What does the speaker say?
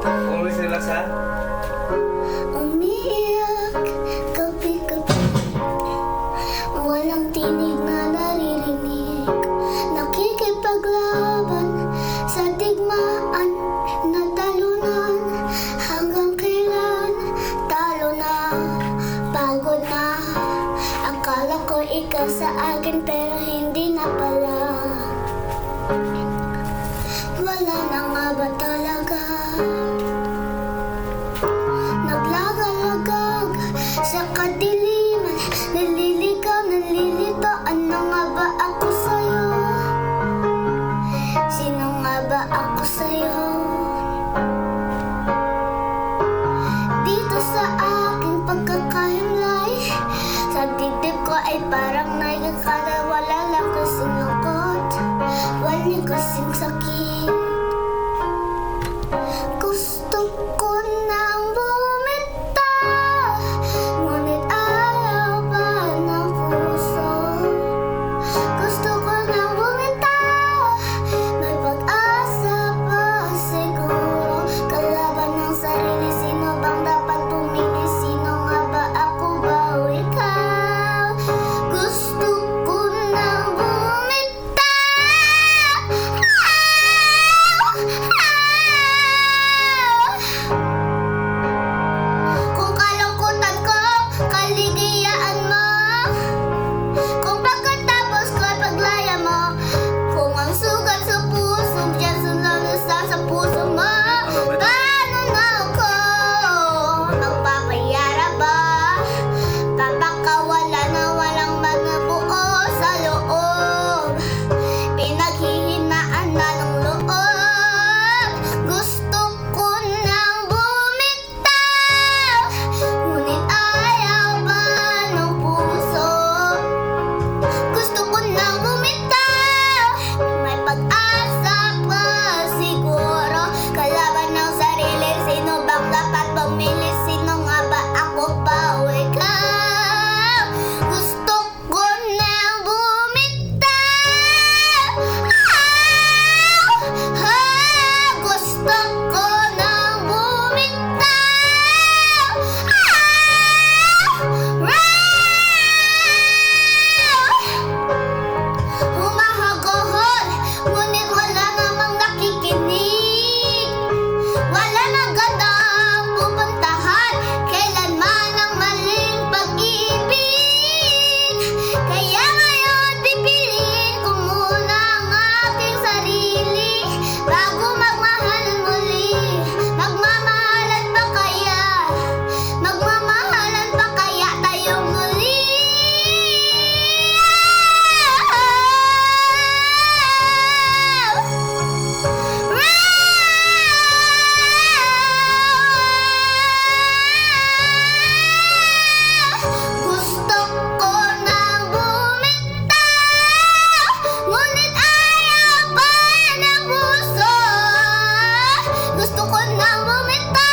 Always relax, ha? Umiiyak gabi-gabi, walang tinig na naririnig. Nakikipaglaban sa digmaan na talunan. Hanggang kailan talo na, pagod na. Akala ko ikaw sa akin pero hindi na pala. Wala na nga ba talaga? Naglagalagag sa kadiliman, naliligaw, nalilito. Ano nga ba ako sa'yo? Sino nga ba ako sa'yo? Dito sa aking pagkakahimlay, sa dibdib ko ay parang nagkakala. Wala lang kasing lungkot, wala kasing sakit. Gusto ko nang bumitaw, ngunit ayaw pa ng puso. Gusto ko nang bumitaw, may pag-asa pa siguro. Kalaban ng sarili, sino bang dapat pumili? Sino nga ba, ako ba o ikaw? Gusto ko nang bumitaw. Kung kalungkutan ko, kaligayaan mo. Kung pagkatapos ko ay paglaya mo. Kung ang sugat sa puso, diyan sa puso mo. Paano na ako magpapayara ba? Papakawala na walang magnabuo sa loob. Pinaghihinaan na ng loob. Gusto ko nang bumitaw, ngunit ayaw pa ng puso. Gusto ko nang bumitaw, may pag-asa pa siguro. Kalaban ng sarili, sino bang dapat pumili? Sino nga ba, ako pa o ikaw? Gusto ko nang bumitaw. Gusto ko nang bumitaw. Humahagohol, ngunit wala namang nakikinig. Wala na gandang pupuntahan, kailanman ang maling pag-ibig. Kaya ngayon pipiliin ko muna ang aking sarili bago magmahal muli. Magmamahalan pa kaya? Magmamahalan pa kaya tayong muli? Gusto ko nang bumitaw, ngunit ayaw pa ng puso. Gusto ko nang bumitaw.